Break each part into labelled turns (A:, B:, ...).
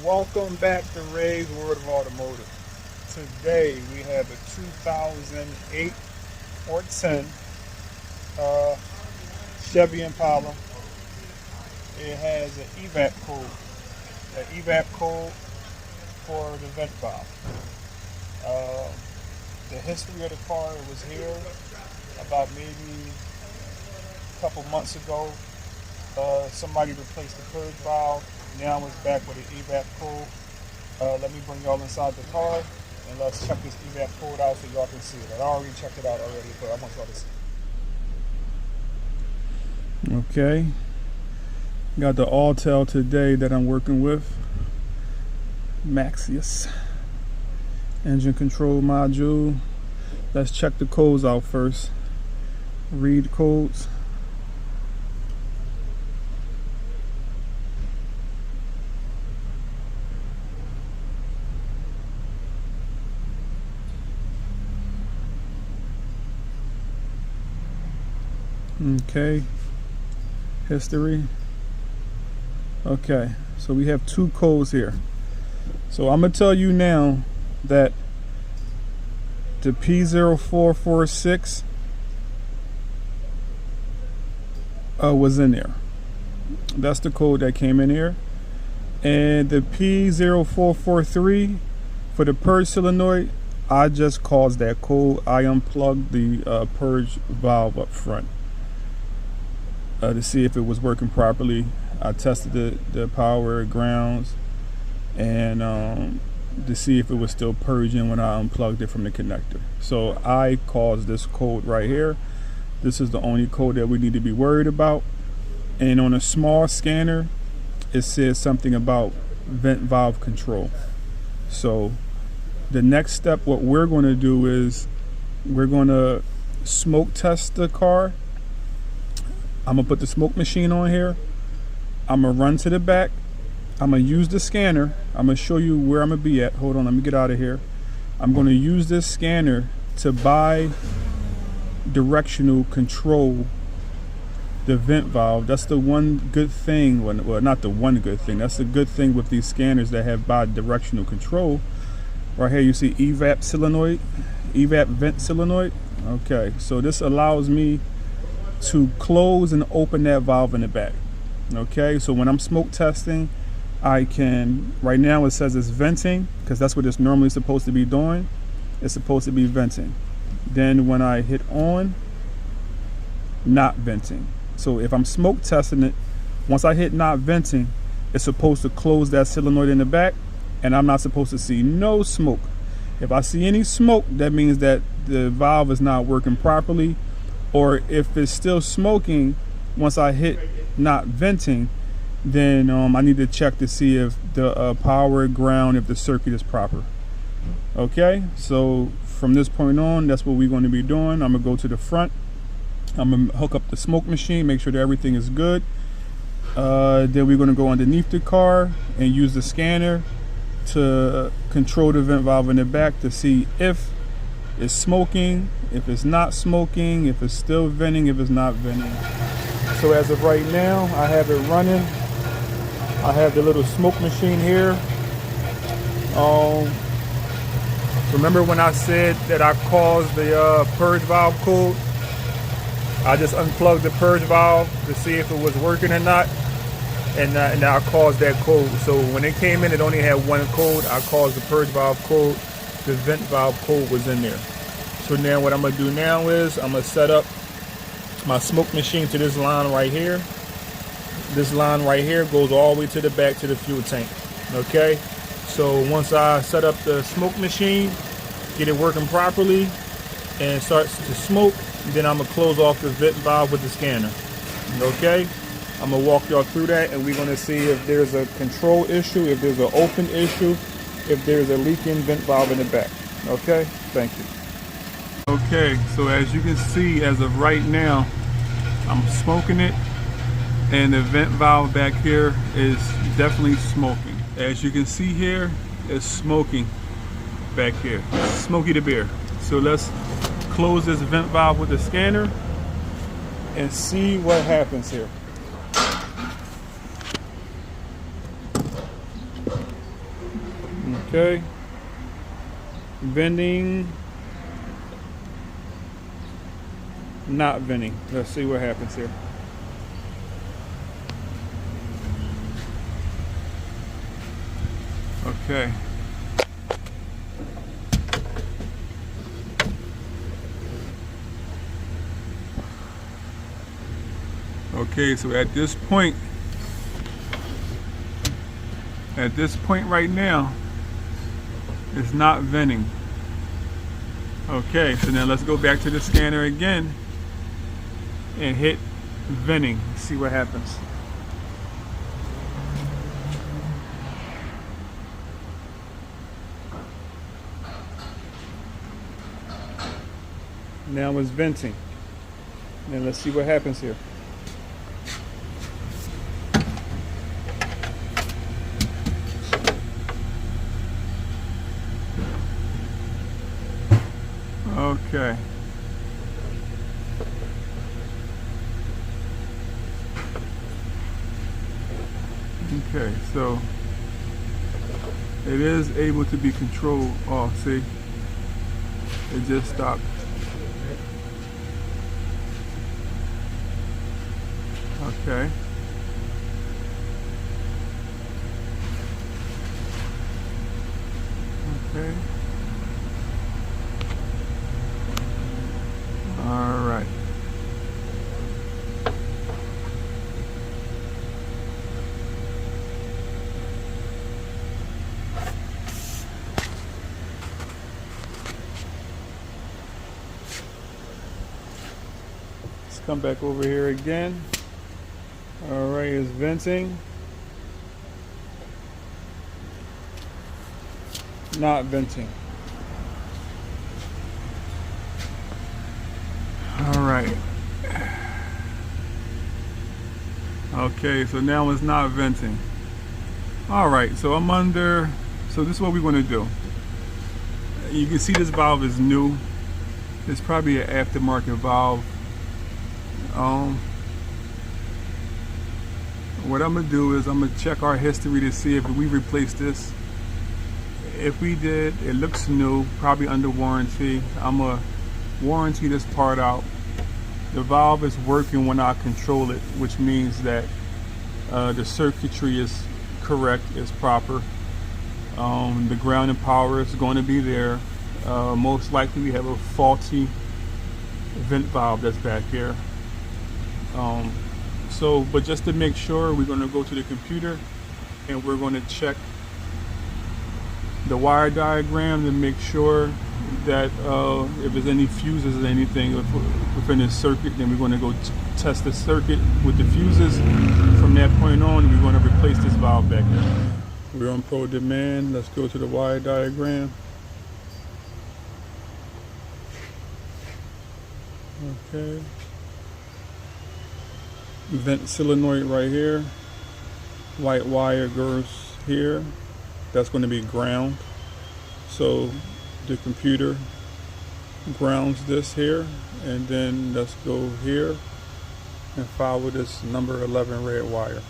A: Welcome back to Ray's World of Automotive. Today we have a 2008 or 10 Chevy Impala. It has an Evap code. The Evap code for the vent valve. The history of the car was here about maybe a couple months ago. Somebody replaced the purge valve. Now it's back with the Evap code. Let me bring y'all inside the car and let's check this Evap code out so y'all can see it. I already checked it out already, but I want y'all to see it. Okay. Got the Autel today that I'm working with. Maxius. Engine control module. Let's check the codes out first. Read codes. Okay, history. Okay, so we have two codes here. So I'm gonna tell you now that the P0446 was in there. That's the code that came in here. And the P0443 for the purge solenoid, I just caused that code. I unplugged the purge valve up front. To see if it was working properly. I tested the power, grounds, and to see if it was still purging when I unplugged it from the connector. So I caused this code right here. This is the only code that we need to be worried about. And on a small scanner, it says something about vent valve control. So the next step, what we're going to do is we're going to smoke test the car. I'm gonna put the smoke machine on here. I'm gonna run to the back. I'm gonna use the scanner. I'm gonna show you where I'm gonna be at. Hold on, let me get out of here. I'm gonna use this scanner to bi-directional control the vent valve. That's the one good thing, well, not the one good thing. That's the good thing with these scanners that have bi-directional control. Right here you see Evap solenoid, Evap vent solenoid. Okay, so this allows me to close and open that valve in the back. Okay, so when I'm smoke testing, I can, right now it says it's venting because that's what it's normally supposed to be doing. It's supposed to be venting. Then when I hit on, not venting. So if I'm smoke testing it, once I hit not venting, it's supposed to close that solenoid in the back and I'm not supposed to see no smoke. If I see any smoke, that means that the valve is not working properly. Or if it's still smoking, once I hit not venting, then I need to check to see if the power, ground, if the circuit is proper. Okay, so from this point on, that's what we're going to be doing. I'm going to go to the front. I'm going to hook up the smoke machine, make sure that everything is good. Then we're going to go underneath the car and use the scanner to control the vent valve in the back to see if it's smoking, if it's not smoking, if it's still venting, if it's not venting. So as of right now, I have it running. I have the little smoke machine here. Remember when I said that I caused the purge valve code? I just unplugged the purge valve to see if it was working or not. And I caused that code. So when it came in, it only had one code. I caused the purge valve code. The vent valve code was in there. So now what I'm gonna do now is I'm gonna set up my smoke machine to this line right here. This line right here goes all the way to the back to the fuel tank. Okay, so once I set up the smoke machine, get it working properly and starts to smoke, then I'm gonna close off the vent valve with the scanner. Okay, I'm gonna walk y'all through that and we're gonna see if there's a control issue, if there's an open issue, if there's a leaking vent valve in the back. Okay, thank you. Okay, so as you can see, as of right now, I'm smoking it and the vent valve back here is definitely smoking. As you can see here, it's smoking back here. Smoky the beer. So let's close this vent valve with the scanner and see what happens here. Okay. Venting. Not venting. Let's see what happens here. Okay. Okay, so at this point right now, it's not venting. Okay, so now let's go back to the scanner again and hit venting. See what happens. Now it's venting. Now let's see what happens here. Okay. Okay, so it is able to be controlled. Oh, see? It just stopped. Okay. Okay. All right. Let's come back over here again. All right, it's venting. Not venting. All right. Okay, so now it's not venting. All right, so I'm under, so this is what we're going to do. You can see this valve is new. It's probably an aftermarket valve. What I'm gonna do is I'm gonna check our history to see if we replaced this. If we did, it looks new, probably under warranty. I'm gonna warranty this part out. The valve is working when I control it, which means that the circuitry is correct, is proper. The ground and power is going to be there. Most likely we have a faulty vent valve that's back here. But just to make sure, we're going to go to the computer and we're going to check the wire diagram to make sure that if there's any fuses or anything within the circuit, then we're going to go test the circuit with the fuses. From that point on, we're going to replace this valve back here. We're on Pro Demand. Let's go to the wire diagram. Okay. Vent solenoid right here. White wire goes here. That's going to be ground. So the computer grounds this here, and then let's go here and follow this number 11 red wire.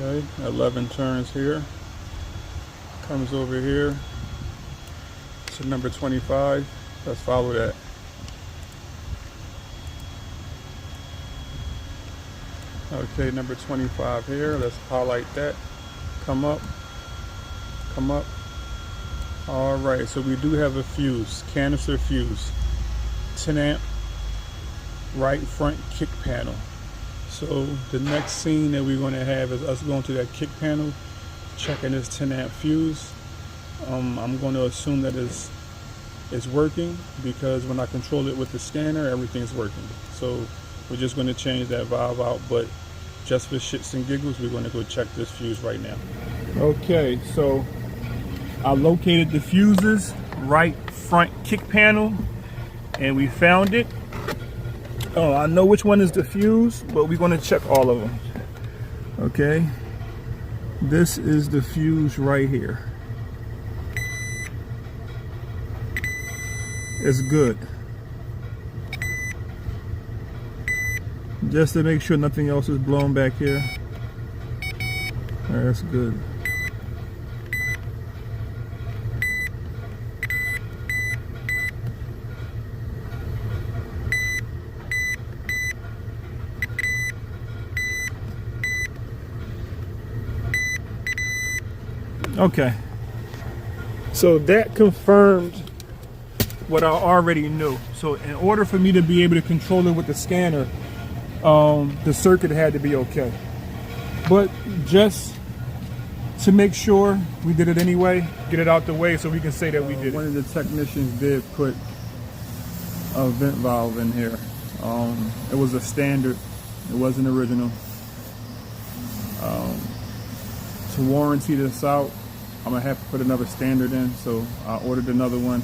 A: Okay, 11 turns here, comes over here to number 25. Let's follow that. Okay, number 25 here. Let's highlight that. Come up. Come up. All right, so we do have a fuse, canister fuse, 10 amp, right front kick panel. So the next scene that we're going to have is us going to that kick panel, checking this 10 amp fuse. I'm going to assume that it's working, because when I control it with the scanner, everything's working. So we're just going to change that valve out, but just for shits and giggles, we're going to go check this fuse right now. Okay, so I located the fuses, right front kick panel, and we found it. Oh, I know which one is the fuse, but we're going to check all of them. Okay, this is the fuse right here. is good. Just to make sure nothing else is blown back here. All right, that's good. Okay, so that confirmed what I already knew. So in order for me to be able to control it with the scanner, the circuit had to be okay. But just to make sure, we did it anyway, get it out the way so we can say that we did it. One of the technicians did put a vent valve in here. It was a standard, it wasn't original. To warranty this out, I'm gonna have to put another standard in, so I ordered another one.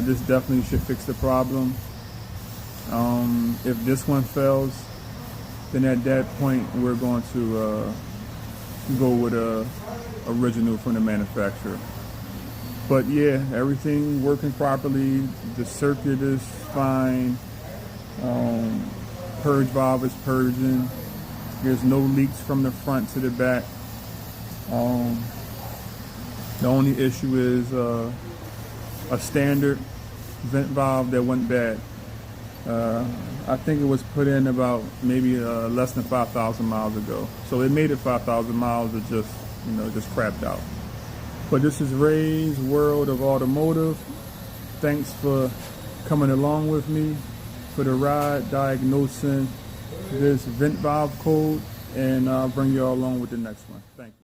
A: This definitely should fix the problem. If this one fails, then at that point we're going to go with a original from the manufacturer. But yeah, everything working properly. The circuit is fine. Purge valve is purging. There's no leaks from the front to the back. The only issue is a standard vent valve that went bad. I think it was put in about maybe less than 5,000 miles ago. So it made it 5,000 miles. It just, just crapped out. But this is Ray's World of Automotive. Thanks for coming along with me for the ride, diagnosing this vent valve code, and I'll bring you all along with the next one. Thank you.